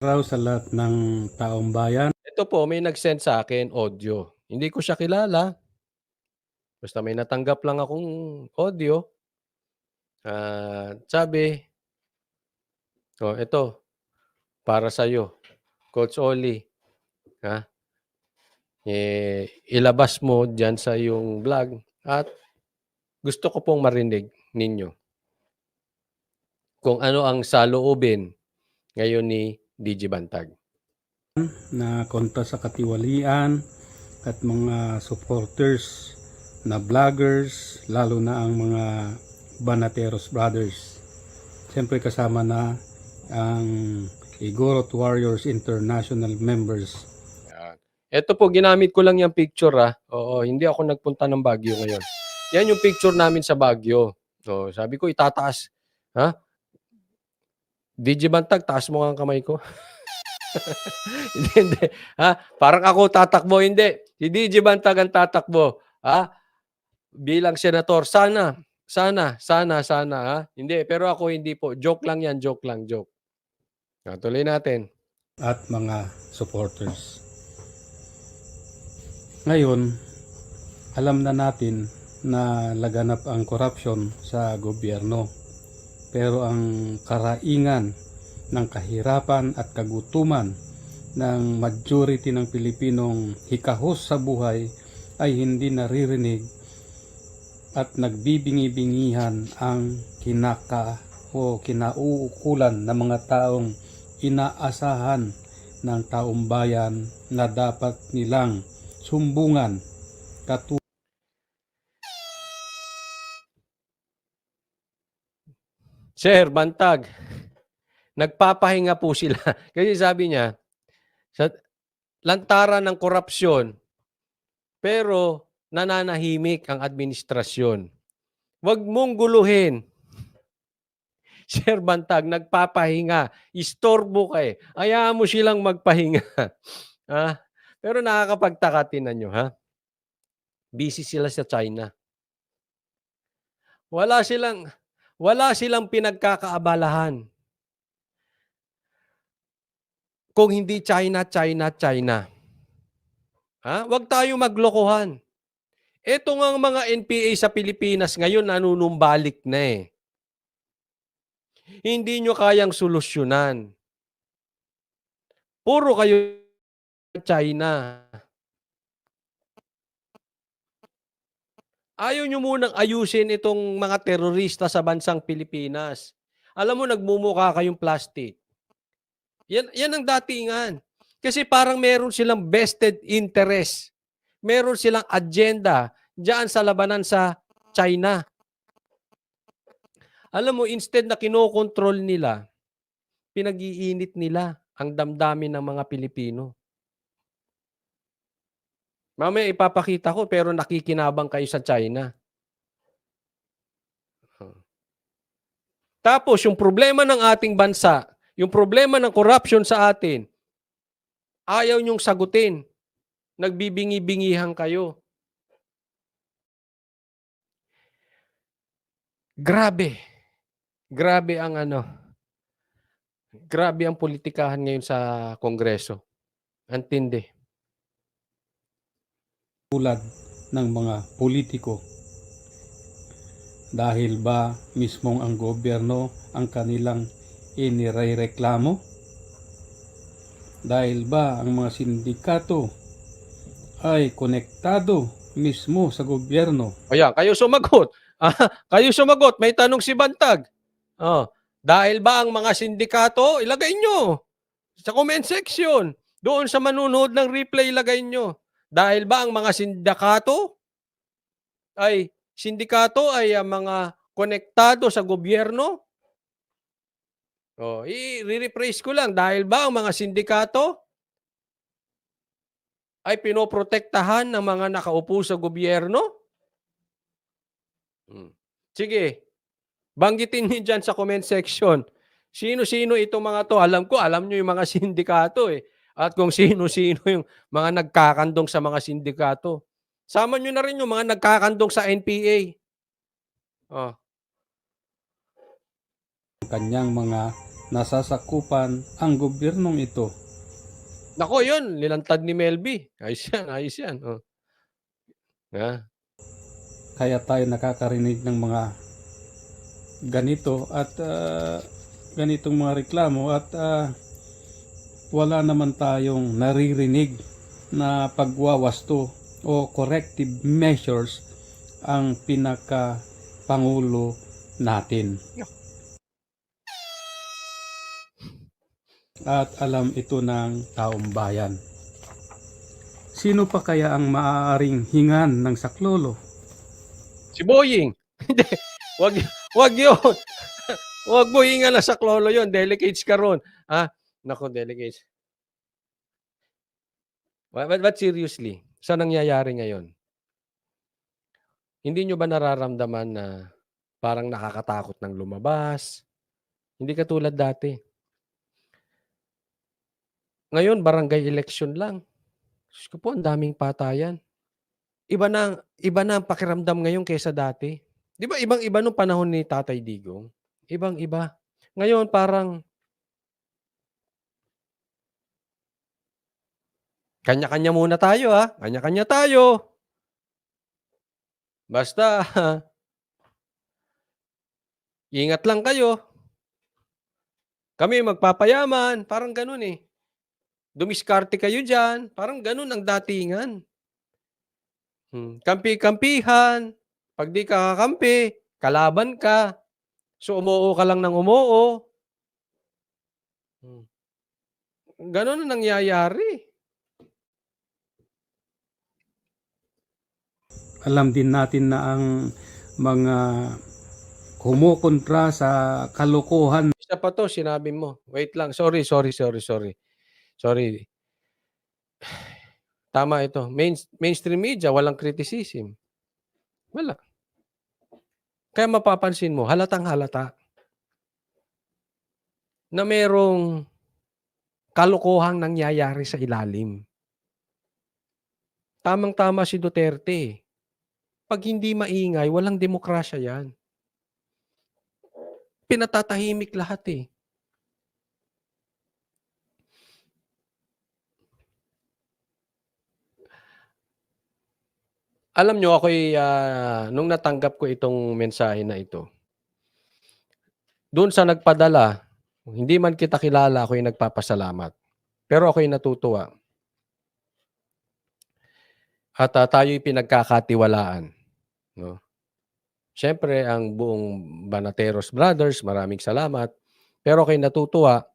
Raw sa lahat ng taong bayan. Ito po may nag-send sa akin audio. Hindi ko siya kilala. Basta may natanggap lang akong audio. Sabi, "Oh, ito para sa'yo, Coach Ollie, ha? Ilabas mo diyan sa iyong vlog at gusto ko pong marinig ninyo kung ano ang saloobin ngayon ni DJ Bantag." Na kontra sa katiwalian at mga supporters na vloggers, lalo na ang mga Banateros Brothers. Siyempre kasama na ang Igorot Warriors International members. Yan. Ito po, ginamit ko lang yung picture Oo, hindi ako nagpunta ng Baguio ngayon. Yan yung picture namin sa Baguio. So, sabi ko itataas. Ha? DJ Bantag, taas mo nga ang kamay ko. Hindi. Ha? Parang ako tatakbo, hindi. Si DJ Bantag ang tatakbo. Ha? Bilang senator, sana, ha? Hindi, pero ako hindi po. Joke lang yan, joke lang, joke. Tuloy natin. At mga supporters. Ngayon, alam na natin na laganap ang korupsyon sa gobyerno. Pero ang karaingan ng kahirapan at kagutuman ng majority ng Pilipinong hikahos sa buhay ay hindi naririnig at nagbibingi-bingihan ang kinauukulan ng mga taong inaasahan ng taong bayan na dapat nilang sumbungan. Sir Bantag, nagpapahinga po sila. Kasi sabi niya, sa lantaran ng korupsyon, pero nananahimik ang administrasyon. Huwag mong guluhin. Sir Bantag, nagpapahinga. Istorbo ka eh. Hayaan mo silang magpahinga. Pero nakakapagtaka, tinan nyo, ha? Busy sila sa China. Wala silang pinagkakaabalahan. Kung hindi China. Huwag tayong maglokohan. Ito nga mga NPA sa Pilipinas ngayon nanunumbalik na eh. Hindi nyo kayang solusyonan. Puro kayo China. Ayaw nyo munang ayusin itong mga terorista sa bansang Pilipinas. Alam mo, nagmumukha kayong plastic. Yan ang datingan. Kasi parang meron silang vested interest. Meron silang agenda diyan sa labanan sa China. Alam mo, instead na kinokontrol nila, pinag-iinit nila ang damdamin ng mga Pilipino. Mamaya ipapakita ko pero nakikinabang kayo sa China. Tapos yung problema ng ating bansa, yung problema ng corruption sa atin, ayaw nyong sagutin. Nagbibingi-bingihan kayo. Grabe. Grabe ang grabe ang politikahan ngayon sa Kongreso. Antindi. Tulad ng mga politiko. Dahil ba mismong ang gobyerno ang kanilang inirereklamo? Dahil ba ang mga sindikato ay konektado mismo sa gobyerno? Ayan, kayo sumagot. Kayo sumagot. May tanong si Bantag. Dahil ba ang mga sindikato, ilagay nyo sa comment section. Doon sa manunood ng replay, ilagay nyo. Dahil ba ang mga sindikato ay mga konektado sa gobyerno? I-rephrase ko lang. Dahil ba ang mga sindikato ay pinoprotektahan ng mga nakaupo sa gobyerno? Sige. Banggitin niyo dyan sa comment section. Sino-sino itong mga to? Alam nyo yung mga sindikato eh. At kung sino-sino yung mga nagkakandong sa mga sindikato. Sama nyo na rin yung mga nagkakandong sa NPA. Kanyang mga nasasakupan ang gobyernong ito. Nako, yun, nilantad ni Melby. Ayos yan, ayos yan. Oh. Yeah. Kaya tayo nakakarinig ng mga ganito at ganitong mga reklamo at wala naman tayong naririnig na pagwawasto o corrective measures ang pinaka-pangulo natin. At alam ito ng taong bayan. Sino pa kaya ang maaaring hingan ng saklolo? Si Boying. Hindi. Wag yun. Wag mo hinga na sa klolo yun. Delegates ka ron. Nako, delegates. But seriously, saan nangyayari ngayon? Hindi nyo ba nararamdaman na parang nakakatakot ng lumabas? Hindi katulad dati. Ngayon, barangay election lang. Diyos ko po, ang daming patayan. Iba na ang pakiramdam ngayon kaysa dati. Di ba ibang-iba nung panahon ni Tatay Digong? Ibang-iba. Ngayon, parang kanya-kanya muna tayo, ha? Kanya-kanya tayo. Basta, ingat lang kayo. Kami magpapayaman. Parang ganun eh. Dumiskarte kayo dyan. Parang ganun ang datingan. Kampi-kampihan. Pag di ka kakampi, kalaban ka. So, umuo ka lang ng umuo. Ganun ang nangyayari. Alam din natin na ang mga kumukontra sa kalokohan. Isa pa to, sinabi mo. Wait lang. Sorry. Tama ito. Mainstream media, walang criticism. Wala. Kaya mapapansin mo, halatang halata na merong kalokohang nangyayari sa ilalim. Tamang-tama si Duterte. Pag hindi maingay, walang demokrasya yan. Pinatatahimik lahat eh. Alam nyo, ako'y nung natanggap ko itong mensahe na ito, doon sa nagpadala, hindi man kita kilala, ako'y nagpapasalamat. Pero ako'y natutuwa. At tayo'y pinagkakatiwalaan. No? Siyempre, ang buong Banateros Brothers, maraming salamat. Pero ako'y natutuwa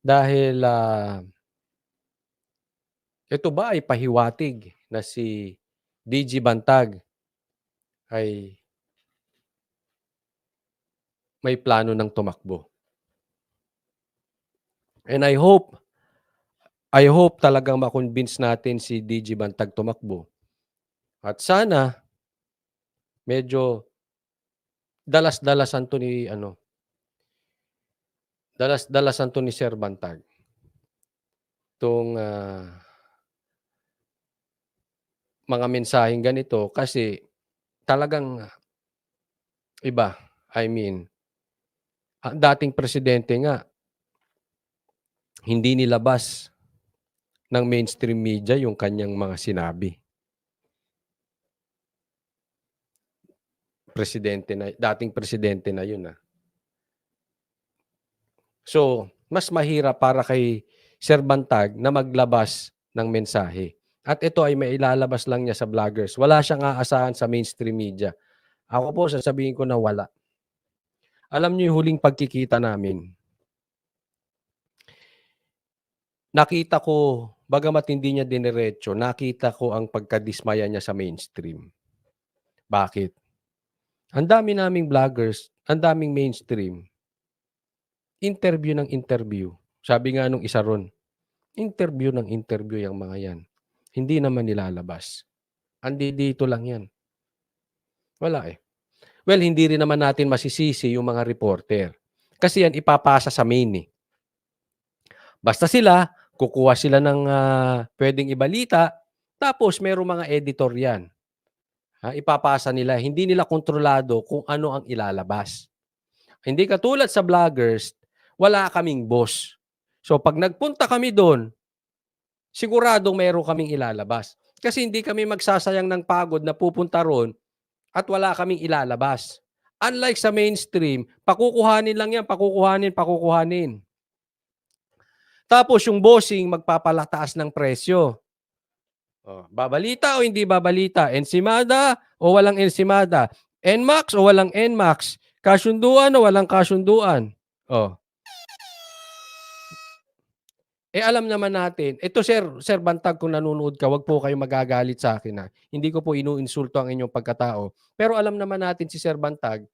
dahil ito ba ay pahiwatig na si DG Bantag ay may plano ng tumakbo. And I hope talagang makonvince natin si DG Bantag tumakbo. At sana medyo dalas-dalasan to ni dalas-dalasan to ni Sir Bantag. Itong mga mensaheng ganito kasi talagang iba. I mean, ang dating presidente nga hindi nilabas ng mainstream media yung kanyang mga sinabi. Dating presidente na yun. So, mas mahirap para kay Sir Bantag na maglabas ng mensahe. At ito ay mailalabas lang niya sa vloggers. Wala siyang aasahan sa mainstream media. Ako po, sasabihin ko na wala. Alam niyo yung huling pagkikita namin. Nakita ko, bagamat hindi niya diniretso, nakita ko ang pagkadismaya niya sa mainstream. Bakit? Ang dami naming vloggers, ang daming mainstream. Interview ng interview. Sabi nga nung isa ron, interview ng interview yung mga yan. Hindi naman nilalabas. Andi dito lang yan. Wala eh. Well, hindi rin naman natin masisisi yung mga reporter. Kasi yan ipapasa sa main eh. Basta sila, kukuha sila ng pwedeng ibalita, tapos merong mga editor yan. Ipapasa nila. Hindi nila kontrolado kung ano ang ilalabas. Hindi katulad sa vloggers, wala kaming boss. So pag nagpunta kami doon, siguradong meron kaming ilalabas. Kasi hindi kami magsasayang ng pagod na pupunta roon at wala kaming ilalabas. Unlike sa mainstream, pakukuhanin lang yan, pakukuhanin, pakukuhanin. Tapos yung bossing magpapalataas ng presyo. Babalita o hindi babalita? Ensimada o walang ensimada? NMAX o walang NMAX? Kasunduan o walang kasunduan? Oh. Alam naman natin, ito Sir Bantag, kung nanonood ka, wag po kayo magagalit sa akin, ha. Hindi ko po inuinsulto ang inyong pagkatao. Pero alam naman natin si Sir Bantag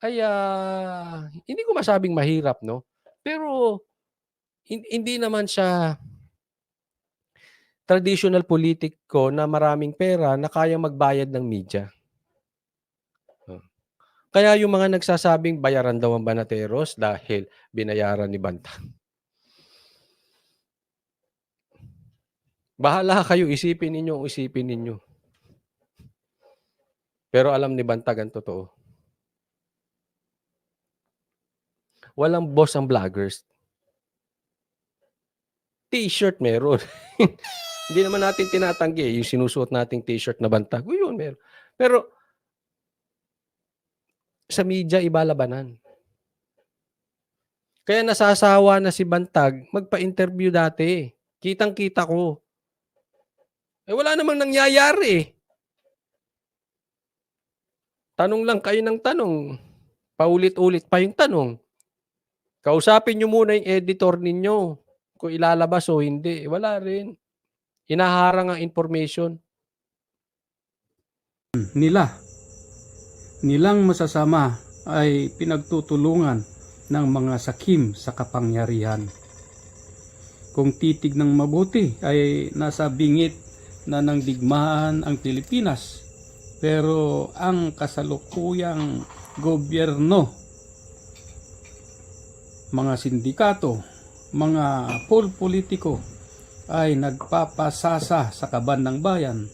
ay, hindi ko masabing mahirap, no? Pero hindi naman siya traditional politiko na maraming pera na kayang magbayad ng media. Kaya yung mga nagsasabing bayaran daw ang Banateros dahil binayaran ni Bantag. Bahala kayo, isipin ninyo. Pero alam ni Bantag ang totoo. Walang boss ang vloggers. T-shirt meron. Hindi naman natin tinatanggi yung sinusuot nating t-shirt na Bantag. Yun, meron. Pero sa media, iba labanan. Kaya nasasawa na si Bantag magpa-interview dati. Kitang-kita ko. Wala namang nangyayari. Tanong lang kayo ng tanong. Paulit-ulit pa yung tanong. Kausapin nyo muna yung editor ninyo kung ilalabas o hindi. Wala rin. Hinaharang ang information. Nilang masasama ay pinagtutulungan ng mga sakim sa kapangyarihan. Kung titignang mabuti ay nasa bingit na ng digmaan ang Pilipinas, pero ang kasalukuyang gobyerno, mga sindikato, mga politiko ay nagpapasasa sa kaban ng bayan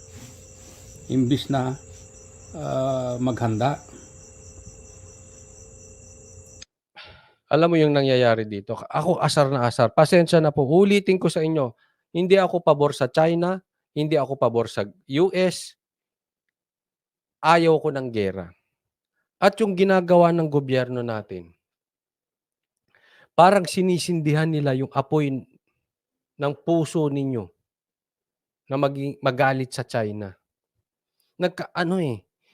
imbis na maghanda. Alam mo yung nangyayari dito? Ako asar na asar. Pasensya na po. Ulitin ko sa inyo. Hindi ako pabor sa China. Hindi ako pabor sa US. Ayaw ko ng gera. At yung ginagawa ng gobyerno natin, parang sinisindihan nila yung apoy ng puso ninyo na magalit sa China.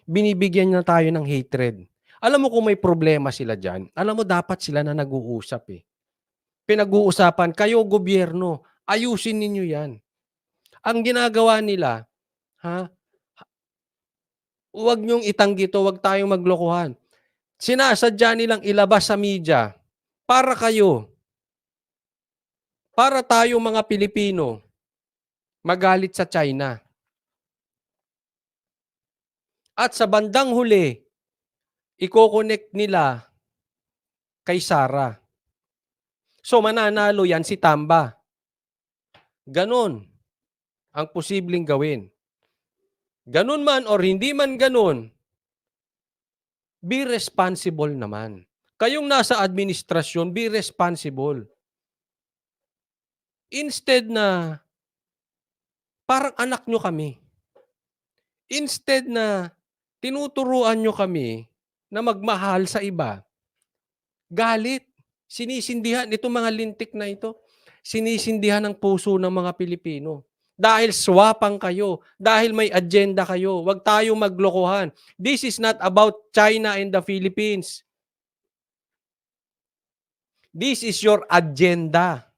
Binibigyan na tayo ng hatred. Alam mo kung may problema sila dyan, alam mo dapat sila na nag-uusap eh. Pinag-uusapan, kayo gobyerno, ayusin ninyo yan. Ang ginagawa nila, huwag niyong itanggi to, huwag tayong maglokohan. Sinasadya nilang ilabas sa media para kayo, para tayo mga Pilipino, magalit sa China. At sa bandang huli, i-connect nila kay Sara. So mananalo yan si Tamba. Ganon ang posibleng gawin. Ganon man or hindi man ganon, be responsible naman. Kayong nasa administrasyon, be responsible. Instead na parang anak nyo kami. Instead na tinuturuan nyo kami na magmahal sa iba, galit, sinisindihan, itong mga lintik na ito, sinisindihan ang puso ng mga Pilipino. Dahil swapang kayo, dahil may agenda kayo, wag tayong maglokohan. This is not about China and the Philippines. This is your agenda.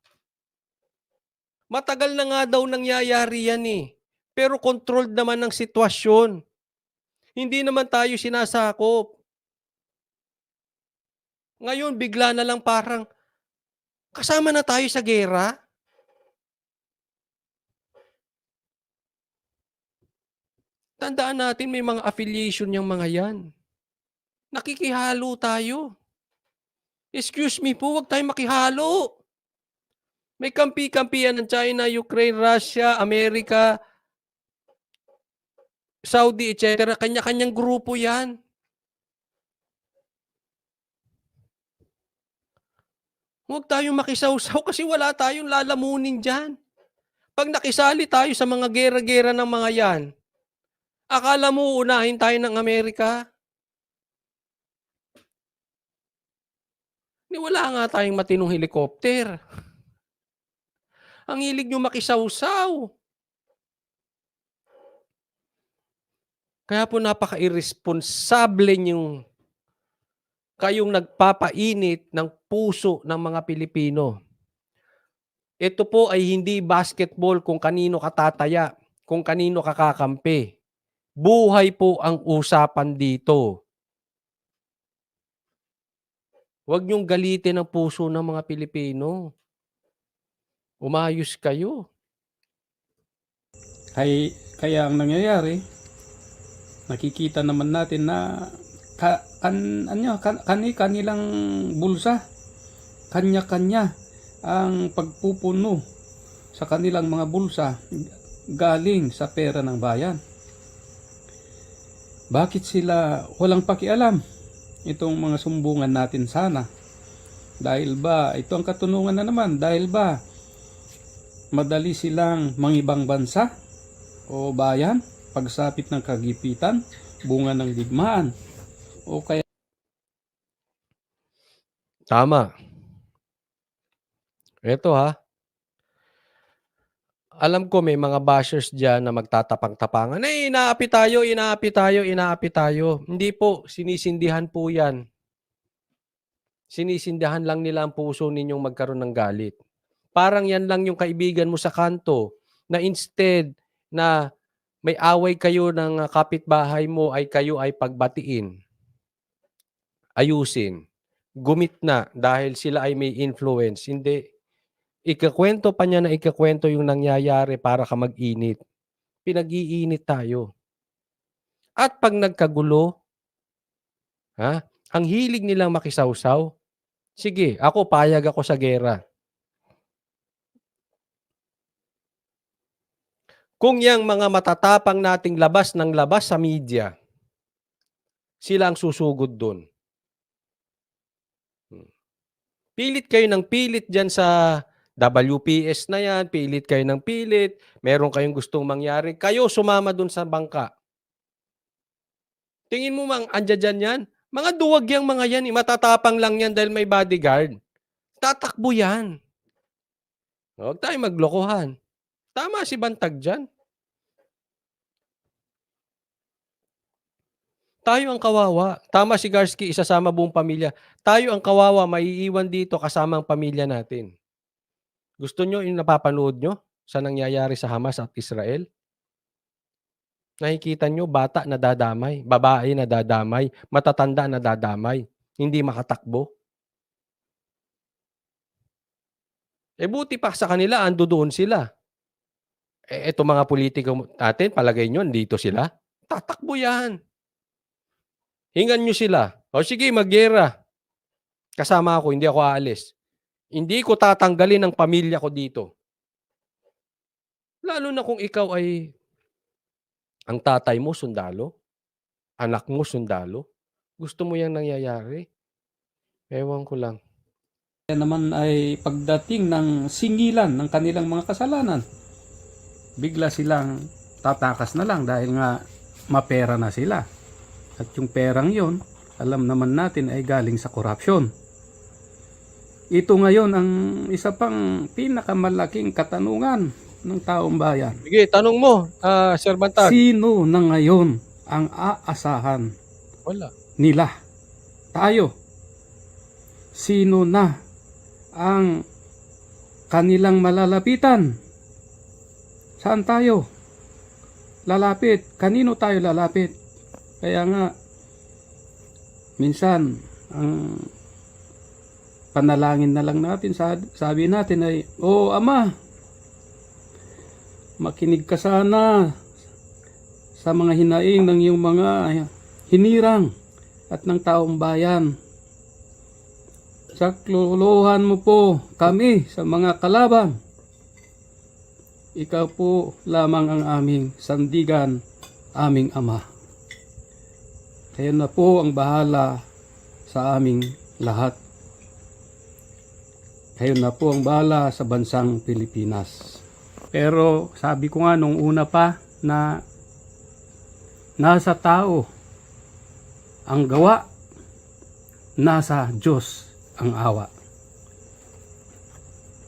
Matagal na nga daw nangyayari yan eh. Pero controlled naman ng sitwasyon. Hindi naman tayo sinasakop. Ngayon, bigla na lang parang kasama na tayo sa gera. Tandaan natin may mga affiliation yung mga yan. Nakikihalo tayo. Excuse me po, huwag tayong makihalo. May kampi-kampihan ng China, Ukraine, Russia, Amerika, Saudi, etc. Kanya-kanyang grupo yan. Huwag tayong makisawsaw kasi wala tayong lalamunin dyan. Pag nakisali tayo sa mga gera-gera ng mga yan, akala mo unahin tayo ng Amerika? Wala nga tayong matinong helikopter. Ang hilig nyo makisawsaw. Kaya po napaka-irresponsable nyong kayong nagpapainit ng puso ng mga Pilipino. Ito po ay hindi basketball kung kanino katataya, kung kanino kakakampi. Buhay po ang usapan dito. Huwag niyong galitin ang puso ng mga Pilipino. Umayos kayo. Kaya ang nangyayari, nakikita naman natin na kanilang bulsa, kanya-kanya ang pagpupuno sa kanilang mga bulsa galing sa pera ng bayan. Bakit sila walang pakialam? Itong mga sumbungan natin sana. Dahil ba, ito ang katunungan na naman, dahil ba madali silang mangibang bansa o bayan pagsapit ng kagipitan, bunga ng digmaan, o kaya Tama. Ito alam ko may mga bashers dyan na magtatapang-tapangan. Inaapi tayo, inaapi tayo, inaapi tayo. Hindi po, sinisindihan po yan. Sinisindihan lang nila ang puso ninyong magkaroon ng galit. Parang yan lang yung kaibigan mo sa kanto na instead na may away kayo ng kapitbahay mo ay kayo ay pagbatiin. Ayusin. Gumit na dahil sila ay may influence. Hindi. Ikakwento pa niya na ikakwento yung nangyayari para ka mag-init. Pinag-iinit tayo. At pag nagkagulo, ang hilig nilang makisawsaw, sige, ako payag ako sa gera. Kung yang mga matatapang nating labas ng labas sa media, sila ang susugod dun. Pilit kayo ng pilit dyan sa WPS na yan, pilit kayo ng pilit, meron kayong gustong mangyari, kayo sumama dun sa bangka. Tingin mo andyan dyan yan? Mga duwag yang mga yan, matatapang lang yan dahil may bodyguard. Tatakbo yan. Huwag tayo maglokohan. Tama si Bantag dyan. Tayo ang kawawa. Tama si Garski, isasama buong pamilya. Tayo ang kawawa, maiiwan dito kasama ang pamilya natin. Gusto nyo yung napapanood nyo sa nangyayari sa Hamas at Israel? Nakikita nyo, bata na dadamay, babae na dadamay, matatanda na dadamay, hindi makatakbo. Buti pa sa kanila, ando doon sila. Ito mga politiko natin, palagay nyo, dito sila. Tatakbo yan. Hingan nyo sila. O sige, magyera. Kasama ako, hindi ako aalis. Hindi ko tatanggalin ang pamilya ko dito. Lalo na kung ikaw ay ang tatay mo sundalo, anak mo sundalo. Gusto mo yang nangyayari? Ewan ko lang. yan naman ay pagdating ng singilan ng kanilang mga kasalanan, bigla silang tatakas na lang dahil nga mapera na sila. At yung perang yon, alam naman natin ay galing sa korupsyon. Ito ngayon ang isa pang pinakamalaking katanungan ng taong bayan. Sige, tanong mo, Sir Bantag. Sino na ngayon ang aasahan Wala. nila? Tayo. Sino na ang kanilang malalapitan? Saan tayo lalapit? Kanino tayo lalapit? Kaya nga, minsan, ang panalangin na lang natin, sabi natin ay, "O Ama, makinig ka sana sa mga hinaing ng iyong mga hinirang at ng taong bayan. Sakluluhan mo po kami sa mga kalaban. Ikaw po lamang ang aming sandigan, aming Ama. Kayo na po ang bahala sa aming lahat." Kayo na po ang bahala sa bansang Pilipinas. Pero sabi ko nga nung una pa na nasa tao ang gawa, nasa Diyos ang awa.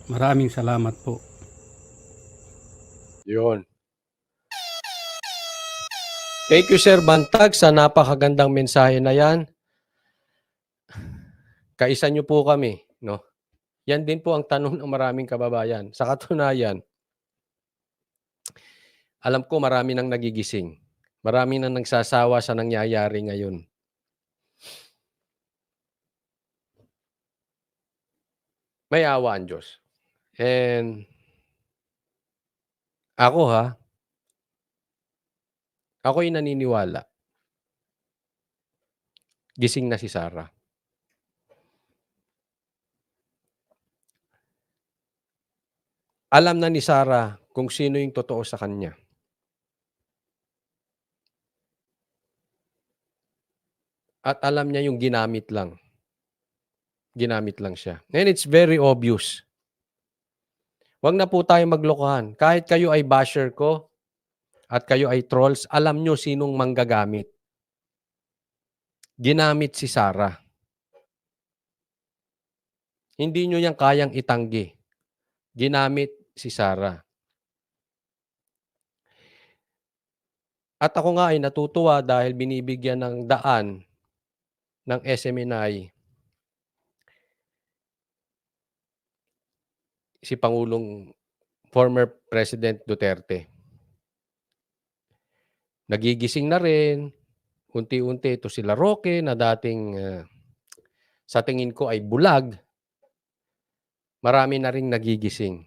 Maraming salamat po. Yun. Thank you, Sir Bantag, sa napakagandang mensahe na yan. Kaisa nyo po kami, no? Yan din po ang tanong ng maraming kababayan. Sa katunayan, alam ko marami nang nagigising. Marami nang nagsasawa sa nangyayari ngayon. May awa ang Diyos. And ako'y naniniwala. Gising na si Sarah. Alam na ni Sarah kung sino yung totoo sa kanya. At alam niya yung ginamit lang. Ginamit lang siya. And it's very obvious. Huwag na po tayo maglokohan. Kahit kayo ay basher ko at kayo ay trolls, alam nyo sinong manggagamit. Ginamit si Sarah. Hindi nyo yan kayang itanggi. Ginamit si Sarah. At ako nga ay natutuwa dahil binibigyan ng daan ng SMNI si Pangulong former President Duterte. Nagigising na rin, unti-unti ito sila Roque na dating sa tingin ko ay bulag. Marami na ring nagigising.